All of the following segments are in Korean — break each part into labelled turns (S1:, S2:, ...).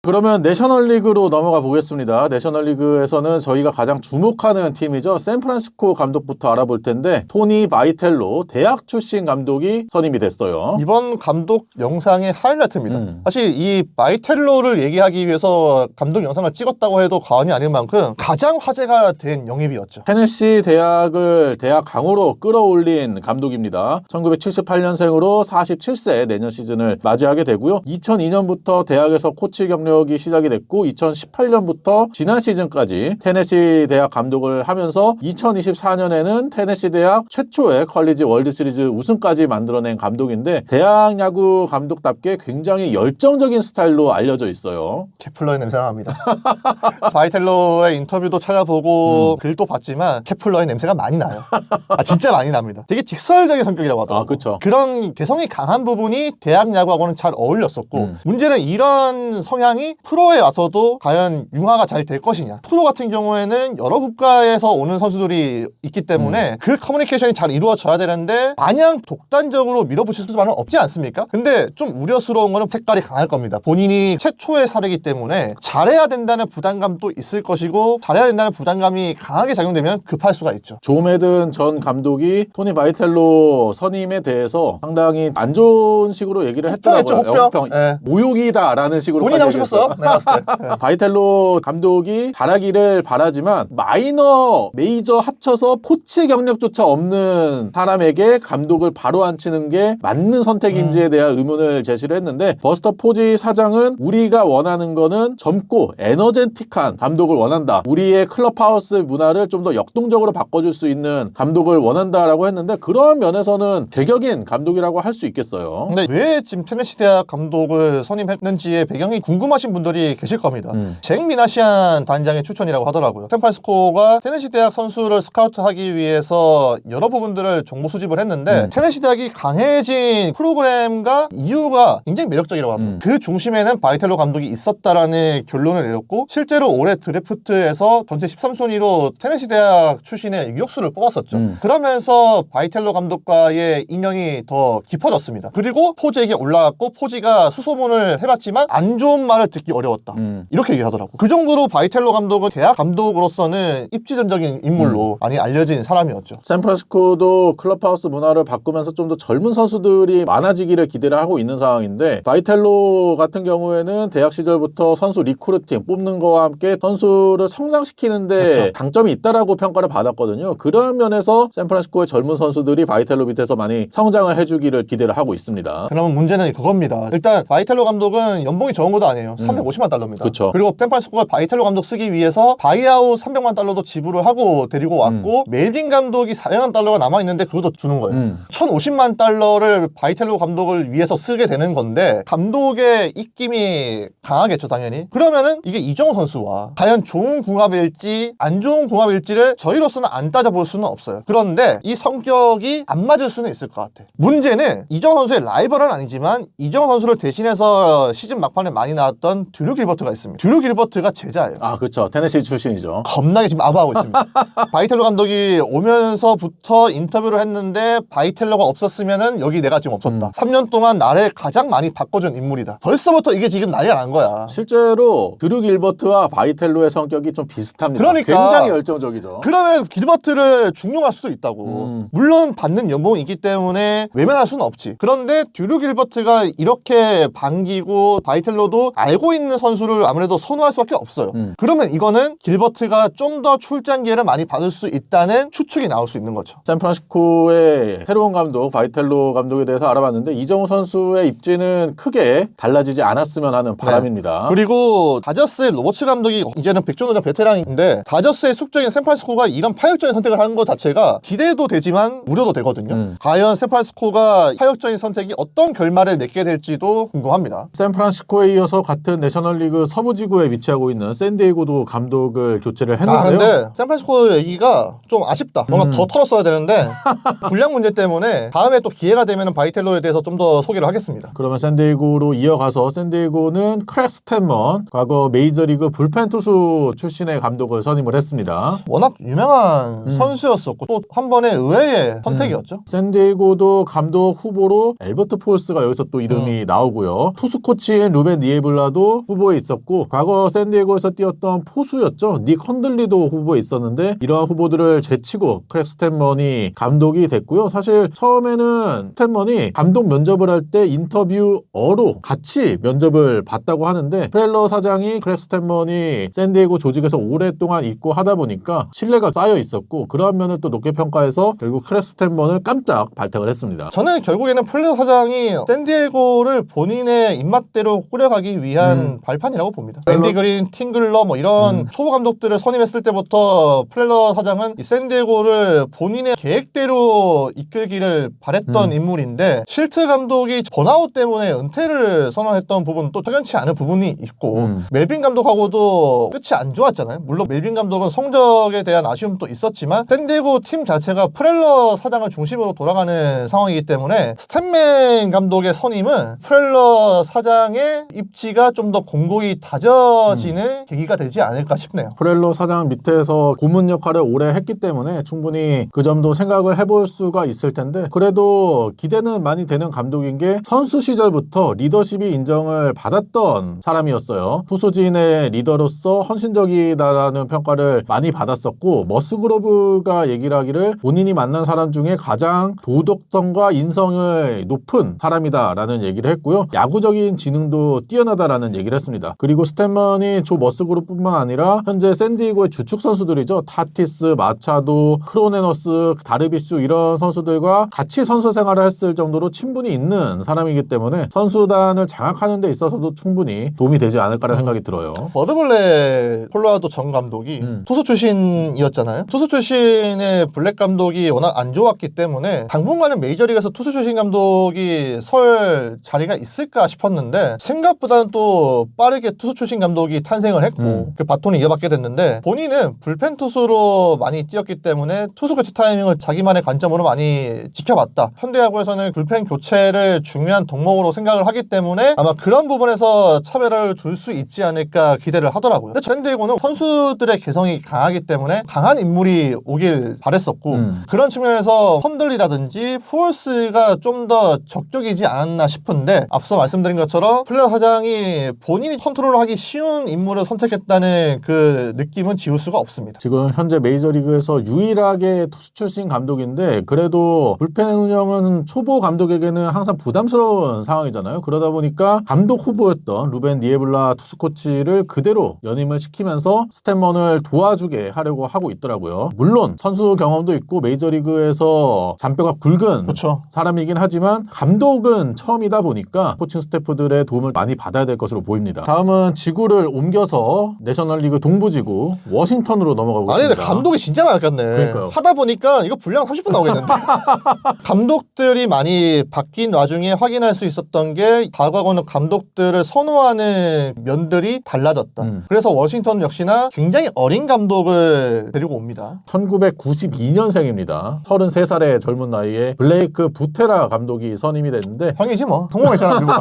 S1: 그러면 내셔널리그로 넘어가 보겠습니다. 내셔널리그에서는 저희가 가장 주목하는 팀이죠. 샌프란시스코 감독부터 알아볼 텐데 토니 바이텔로 대학 출신 감독이 선임이 됐어요.
S2: 이번 감독 영상의 하이라이트입니다. 사실 이 바이텔로를 얘기하기 위해서 감독 영상을 찍었다고 해도 과언이 아닐 만큼 가장 화제가 된 영입이었죠.
S1: 테네시 대학을 대학 강호로 끌어올린 감독입니다. 1978년생으로 47세 내년 시즌을 맞이하게 되고요. 2002년부터 대학에서 코치 경력이 시작이 됐고 2018년부터 지난 시즌까지 테네시 대학 감독을 하면서 2024년에는 테네시 대학 최초의 컬리지 월드시리즈 우승까지 만들어낸 감독인데 대학 야구 감독답게 굉장히 열정적인 스타일로 알려져 있어요.
S2: 케플러의 냄새가 납니다. 바이텔로의 인터뷰도 찾아보고 글도 봤지만 케플러의 냄새가 많이 나요. 진짜 많이 납니다. 되게 직설적인 성격이라고 하더라고요.
S1: 그렇죠.
S2: 그런 개성이 강한 부분이 대학 야구하고는 잘 어울렸었고 문제는 이런 성향이 프로에 와서도 과연 융화가 잘 될 것이냐. 프로 같은 경우에는 여러 국가에서 오는 선수들이 있기 때문에 그 커뮤니케이션이 잘 이루어져야 되는데 마냥 독단적으로 밀어붙일 수만은 없지 않습니까? 근데 좀 우려스러운 거는 색깔이 강할 겁니다. 본인이 최초의 사례이기 때문에 잘해야 된다는 부담감도 있을 것이고 잘해야 된다는 부담감이 강하게 작용되면 급할 수가 있죠.
S1: 조 매든 전 감독이 토니 바이텔로 선임에 대해서 상당히 안 좋은 식으로 얘기를 했더라고요.
S2: 혹평. 네.
S1: 모욕이다라는 식으로
S2: 본인이 하고 싶었어요. 내가 봤을 때. 네.
S1: 바이텔로 감독이 잘하기를 바라지만 마이너, 메이저 합쳐서 코치 경력조차 없는 사람에게 감독을 바로 앉히는 게 맞는 선택인지에 대한 의문을 제시를 했는데 버스터 포지 사장은 우리가 원하는 거는 젊고 에너제틱한 감독을 원한다. 우리의 클럽하우스 문화를 좀 더 역동적으로 바꿔줄 수 있는 감독을 원한다라고 했는데 그런 면에서는 제격인 감독이라고 할 수 있겠어요.
S2: 근데 왜 지금 테네시 대학 감독을 선임했는지의 배경이 궁금하신 분들이 계실 겁니다. 잭 미나시안 단장의 추천이라고 하더라고요. 샌프란시스코가 테네시 대학 선수를 스카우트하기 위해서 여러 부분들을 정보 수집을 했는데 테네시 대학이 강해진 프로그램과 이유가 굉장히 매력적이라고 하더라고요. 그 중심에는 바이텔로 감독이 있었다라는 결론을 내렸고 실제로 올해 드래프트에서 전체 13순위로 테네시 대학 출신의 유격수를 뽑았었죠. 그러면서 바이텔로 감독과의 인연이 더 깊어졌습니다. 그리고 포지에게 올라갔고 포지가 수소문을 해봤지만 안 좋은 말을 듣기 어려웠다. 이렇게 얘기하더라고요. 그 정도로 바이텔로 감독은 대학 감독으로서는 입지전적인 인물로 많이 알려진 사람이었죠.
S1: 샌프란시스코도 클럽하우스 문화를 바꾸면서 좀 더 젊은 선수들이 많아지기를 기대를 하고 있는 상황인데 바이텔로 같은 경우에는 대학 시절부터 선수 리크루팅 뽑는 거와 함께 선수를 성장시키는데 그렇죠. 장점이 있다라고 평가를 받았거든요. 그런 면에서 샌프란시스코의 젊은 선수들이 바이텔로 밑에서 많이 성장을 해주기를 기대를 하고 있습니다.
S2: 그러면 문제는 그겁니다. 일단 바이텔로 감독은 연봉이 적은 것도 아니에요. 350만 달러입니다.
S1: 그쵸.
S2: 그리고 샌프란시스코가 바이텔로 감독 쓰기 위해서 바이아웃 300만 달러도 지불을 하고 데리고 왔고 멜빈 감독이 400만 달러가 남아있는데 그것도 주는 거예요. 1050만 달러를 바이텔로 감독을 위해서 쓰게 되는 건데 감독의 입김이 강하겠죠 당연히. 그러면은 이게 이정우 선수와 과연 좋은 궁합일지 안 좋은 궁합일지를 저희로서는 안 따져볼 수는 없어요. 그런데 이 성격이 안 맞을 수는 있을 것 같아. 문제는 이정우 선수의 라이벌은 아니지만 이정우 선수를 대신해서 시즌 막판에 많이 나왔던 드류 길버트가 있습니다. 드류 길버트가 제자예요.
S1: 그렇죠. 테네시 출신이죠.
S2: 겁나게 지금 아부하고 있습니다. 바이텔로 감독이 오면서부터 인터뷰를 했는데 바이텔로가 없었으면은 여기 내가 지금 없었다. 3년 동안 나를 가장 많이 바꿔준 인물이다. 벌써부터 이게 지금 난리가 난 거야.
S1: 실제로 드류 길버트와 바이텔로의 성격이 좀 비슷합니다.
S2: 그러니까
S1: 굉장히 열정적이죠.
S2: 그러면 길버트를 중용할 수도 있다고. 물론 받는 연봉이 있기 때문에 외면할 수는 없지. 그런데 드류 길버트가 이렇게 반기고 바이텔로도 알고 있는 선수를 아무래도 선호할 수밖에 없어요. 그러면 이거는 길버트가 좀 더 출장 기회를 많이 받을 수 있다는 추측이 나올 수 있는 거죠.
S1: 샌프란시스코의 새로운 감독 바이텔로 감독에 대해서 알아봤는데 이정우 선수의 입지는 크게 달라지지 않았으면 하는 바람입니다.
S2: 그리고 다저스의 로버츠 감독이 이제는 백전노장 베테랑인데 다저스의 숙적인 샌프란시스코가 이런 파격적인 선택을 하는 것 자체가 기대도 되지만 우려도 되거든요. 과연 샌프란시스코가 파격적인 선택이 어떤 결말을 맺게 될지도 궁금합니다.
S1: 샌프란시스코에 이어서 같은 내셔널리그 서부지구에 위치하고 있는 샌디에고도 감독을 교체를 했는데요.
S2: 근데 샌프란시스코 얘기가 좀 아쉽다. 뭔가 더 털었어야 되는데 분량 문제 때문에 다음에 또 기회가 되면 바이텔로에 대해서 좀 더 소개를 하겠습니다.
S1: 그러면 샌디에고로 이어가서 샌디에고는 크랙 스탠먼 과거 메이저리그 불펜 투수 출신의 감독을 선임을 했습니다.
S2: 워낙 유명한 선수였었고 또 한 번의 의외의 선택이었죠.
S1: 샌디에고도 감독 후보로 엘버트 폴스가 여기서 또 이름이 나오고요. 투수 코치인 루벤 니에블라도 니에블라도 후보에 있었고 과거 샌디에고에서 뛰었던 포수였죠. 닉 헌들리도 후보에 있었는데 이러한 후보들을 제치고 크랙 스탠먼이 감독이 됐고요. 사실 처음에는 스탠먼이 감독 면접을 할 때 인터뷰어로 같이 면접을 봤다고 하는데 프렐러 사장이 크랙 스탠먼이 샌디에고 조직에서 오랫동안 있고 하다 보니까 신뢰가 쌓여 있었고 그러한 면을 또 높게 평가해서 결국 크랙 스탠먼을 깜짝 발탁을 했습니다.
S2: 저는 결국에는 플레어 사장이 샌디에고를 본인의 입맛대로 꾸려가기 위한 발판이라고 봅니다. 앤디 그린, 팅글러 뭐 이런 초보 감독들을 선임했을 때부터 플레어 사장은 이 샌디에고를 본인의 계획대로 이끌기를 바랬던 인물인데 실트 감독이 번아웃 때문에 은퇴를 선언했던 부분도 석연치 않은 부분이 있고 멜빈 감독하고도 끝이 안 좋았잖아요. 물론 멜빈 감독은 성적에 대한 아쉬움도 있었지만 샌디에고 팀 자체가 프렐러 사장을 중심으로 돌아가는 상황이기 때문에 스탠맨 감독의 선임은 프렐러 사장의 입지가 좀 더 공고히 다져지는 계기가 되지 않을까 싶네요.
S1: 프렐러 사장 밑에서 고문 역할을 오래 했기 때문에 충분히 그 점도 생각을 해볼 수가 있을 텐데 그래도 기대는 많이 되는 감독인 게 선수 시절부터 리더십이 인정을 받았던 사람이었어요. 투수진의 리더로서 헌신적이다라는 평가를 많이 받았었고 머스그로브가 얘기를 하기를 본인이 만난 사람 중에 가장 도덕성과 인성을 높은 사람이다라는 얘기를 했고요. 야구적인 지능도 뛰어나다라는 얘기를 했습니다. 그리고 스탠먼이 조 머스그로브뿐만 아니라 현재 샌디에고의 주축 선수들이죠. 타티스, 마차도, 크로네너스, 다르비슈 이런 선수들과 같이 선수 생활을 했을 정도로 친분이 있는 사람이기 때문에 선수단을 장악하는 데 있어서도 충분히 도움이 되지 않을까라는 생각이 들어요.
S2: 버드블랙 콜로라도 전 감독이 투수 출신이었잖아요. 투수 출신의 블랙 감독이 워낙 안 좋았기 때문에 당분간은 메이저리그에서 투수 출신 감독이 설 자리가 있을까 싶었는데 생각보다는 또 빠르게 투수 출신 감독이 탄생을 했고 그 바톤을 이어받게 됐는데 본인은 불펜 투수로 많이 뛰었기 때문에 투수 교체 타이밍을 자기만의 관점으로 많이 지켜봤다. 현대야구에서는 불펜 교체를 중요한 덕목으로 생각을 하기 때문에 아마 그런 부분에서 차별을 줄 수 있지 않을까 기대를 하더라고요. 근데 샌디에고는 선수들의 개성이 강하기 때문에 강한 인물이 오길 바랬었고 그런 측면에서 헌들리라든지 푸얼스가 좀 더 적격이지 않았나 싶은데 앞서 말씀드린 것처럼 플레어 사장이 본인이 컨트롤하기 쉬운 인물을 선택했다는 그 느낌은 지울 수가 없습니다.
S1: 지금 현재 메이저리그에서 유일하게 투수 출신 감독인데 그래도 불펜 운영은 초보 감독에게는 항상 부담스러운 상황이잖아요. 그러다 보니까 감독 후보였던 루벤 니에블라 투수 코치를 그대로 연임을 시키면서 스탠먼을 도와주게 하려고 하고 있더라고요. 물론 선수 경험도 있고 메이저리그에서 잔뼈가 굵은
S2: 그렇죠.
S1: 사람이긴 하지만 감독은 처음이다 보니까 코칭 스태프들의 도움을 많이 받아야 될 것으로 보입니다. 다음은 지구를 옮겨서 내셔널리그 동부지구 워싱턴으로 넘어가고
S2: 아니
S1: 있습니다.
S2: 근데 감독이 진짜 많았겠네.
S1: 그러니까요.
S2: 하다 보니까 이거 분량 30분 나오겠는데. 감독들이 많이 바뀐 와중에 확인할 수 있었던 게 과거하고는 감독들을 선호하는 면들이 달라졌다. 그래서 워싱턴 역시나 굉장히 어린 감독을 데리고 옵니다.
S1: 1992년생입니다. 33살의 젊은 나이에 블레이크 부테라 감독이 선임이 됐는데
S2: 형이지 뭐. 성공했잖아. 그리고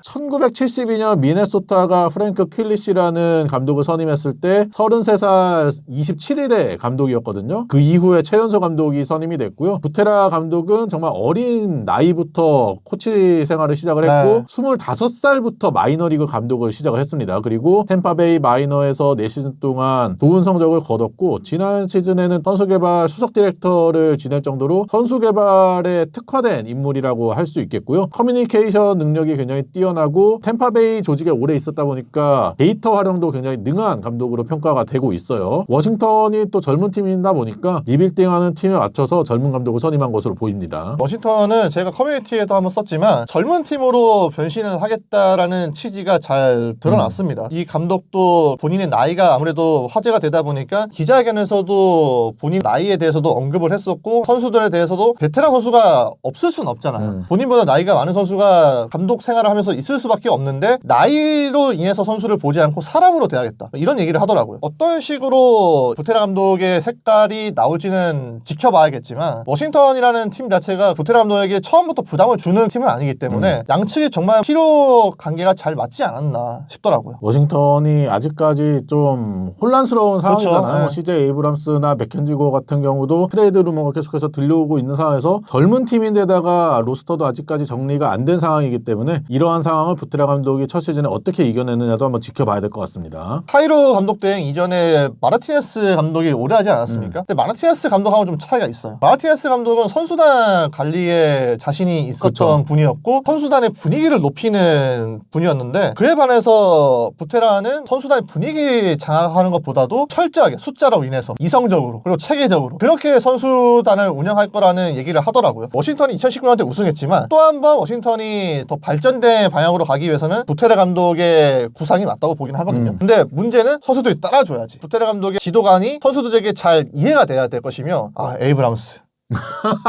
S1: 1972년 미네소타가 프랭크 퀼리시라는 감독을 선임했을 때 33살 27일의 감독이었거든요. 그 이후에 최연소 감독이 선임이 됐고요. 부테라 감독은 정말 어린 나이부터 코치 생활을 시작을 했고 25살부터 마이너리그 감독을 시작을 했습니다. 그리고 템파베이 마이너에서 4시즌 동안 좋은 성적을 거뒀고 지난 시즌에는 선수개발 수석 디렉터를 지낼 정도로 선수개발에 특화된 인물이라고 할 수 있겠고요. 커뮤니케이션 능력이 굉장히 뛰어나고 템파베이 조직에 오래 있었다 보니까 데이터 활용도 굉장히 능한 감독으로 평가가 되고 있어요. 워싱턴이 또 젊은 팀이다 보니까 리빌딩하는 팀에 맞춰서 젊은 감독을 선임한 것으로 보입니다.
S2: 워싱턴은 제가 커뮤니티에도 한번 썼지만 젊은 팀으로 변신을 하겠다라는 취지가 잘 드러났습니다. 이 감독도 본인의 나이가 아무래도 화제가 되다 보니까 기자회견에서도 본인 나이에 대해서도 언급을 했었고 선수들에 대해서도 베테랑 선수가 없을 수는 없잖아요. 본인보다 나이가 많은 선수가 감독 생활을 하면서 있을 수밖에 없는데 나이로 인해서 선수를 보지 않고 사람으로 대하겠다. 이런 얘기를 하더라고요. 어떤 식으로 부테라 감독의 색깔이 나올지는 지켜봐야겠지만 워싱턴이라는 팀 자체가 부테라 감독에게 처음부터 부담을 주는 팀은 아니기 때문에 양측이 정말 필요 관계가 잘 맞지 않았나 싶더라고요.
S1: 워싱턴이 아직까지 좀 혼란스러운 상황이잖아요.
S2: 그렇죠. 네.
S1: CJ 에이브람스나 맥켄지고 같은 경우도 트레이드 루머가 계속해서 들려오고 있는 상황에서 젊은 팀인데다가 로스터도 아직까지 정리가 안 된 상황이기 때문에 이러한 상황을 부테라 감독이 첫 시즌에 어떻게 이겨내느냐도 한번 지켜봐야 될 것 같습니다.
S2: 카이로 감독 대행 이전에 마르티네스 감독이 오래 하지 않았습니까? 근데 마르티네스 감독하고 좀 차이가 있어요. 마르티네스 감독은 선수단 관리에 자신이 있었던
S1: 그쵸.
S2: 분이었고 선수단의 분위기를 높이는 분이었는데 그에 반해서 부테라는 선수단의 분위기 장악하는 것보다도 철저하게 숫자로 인해서 이성적으로 그리고 체계적으로 그렇게 선수단을 운영할 거라는 얘기를 하더라고요. 워싱턴이 2019년 때 우승했지만 또 한 번 워싱턴이 더 발전된 방향으로 가기 위해서는 부테라 감독의 구상이 맞다고 보긴 하거든요. 근데 문제는 선수들이 따라줘야지. 부테라 감독의 지도관이 선수들에게 잘 이해가 돼야 될 것이며 에이브람스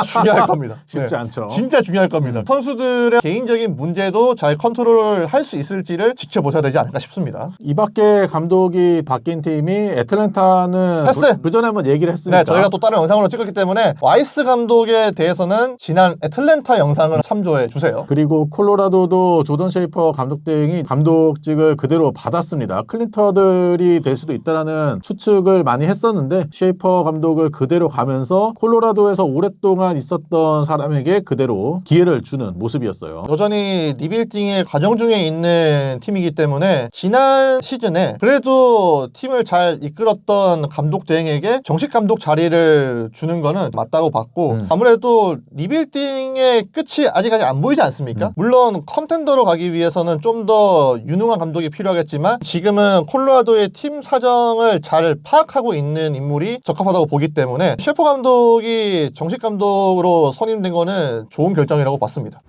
S2: 중요할 겁니다.
S1: 쉽지 않죠.
S2: 진짜 중요할 겁니다. 선수들의 개인적인 문제도 잘 컨트롤할 수 있을지를 지켜보셔야 되지 않을까 싶습니다.
S1: 이 밖에 감독이 바뀐 팀이 애틀랜타는
S2: 패스!
S1: 그 전에 한번 얘기를 했으니까
S2: 네, 저희가 또 다른 영상으로 찍었기 때문에 와이스 감독에 대해서는 지난 애틀랜타 영상을 참조해 주세요.
S1: 그리고 콜로라도도 조던 셰이퍼 감독 대행이 감독직을 그대로 받았습니다. 클린터들이 될 수도 있다라는 추측을 많이 했었는데 셰이퍼 감독을 그대로 가면서 콜로라도에서 오랫동안 있었던 사람에게 그대로 기회를 주는 모습이었어요.
S2: 여전히 리빌딩의 과정 중에 있는 팀이기 때문에 지난 시즌에 그래도 팀을 잘 이끌었던 감독 대행에게 정식 감독 자리를 주는 거는 맞다고 봤고 아무래도 리빌딩의 끝이 아직까지 안 보이지 않습니까? 물론 컨텐더로 가기 위해서는 좀 더 유능한 감독이 필요하겠지만 지금은 콜로라도의 팀 사정을 잘 파악하고 있는 인물이 적합하다고 보기 때문에 셰퍼 감독이 정식 감독으로 선임된 거는 좋은 결정이라고 봤습니다.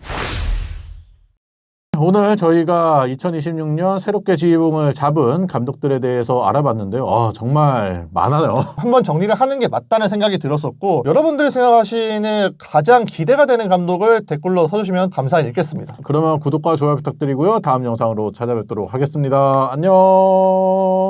S1: 오늘 저희가 2026년 새롭게 지휘봉을 잡은 감독들에 대해서 알아봤는데요. 정말 많아요.
S2: 한번 정리를 하는 게 맞다는 생각이 들었었고 여러분들이 생각하시는 가장 기대가 되는 감독을 댓글로 써주시면 감사히 읽겠습니다.
S1: 그러면 구독과 좋아요 부탁드리고요. 다음 영상으로 찾아뵙도록 하겠습니다. 안녕.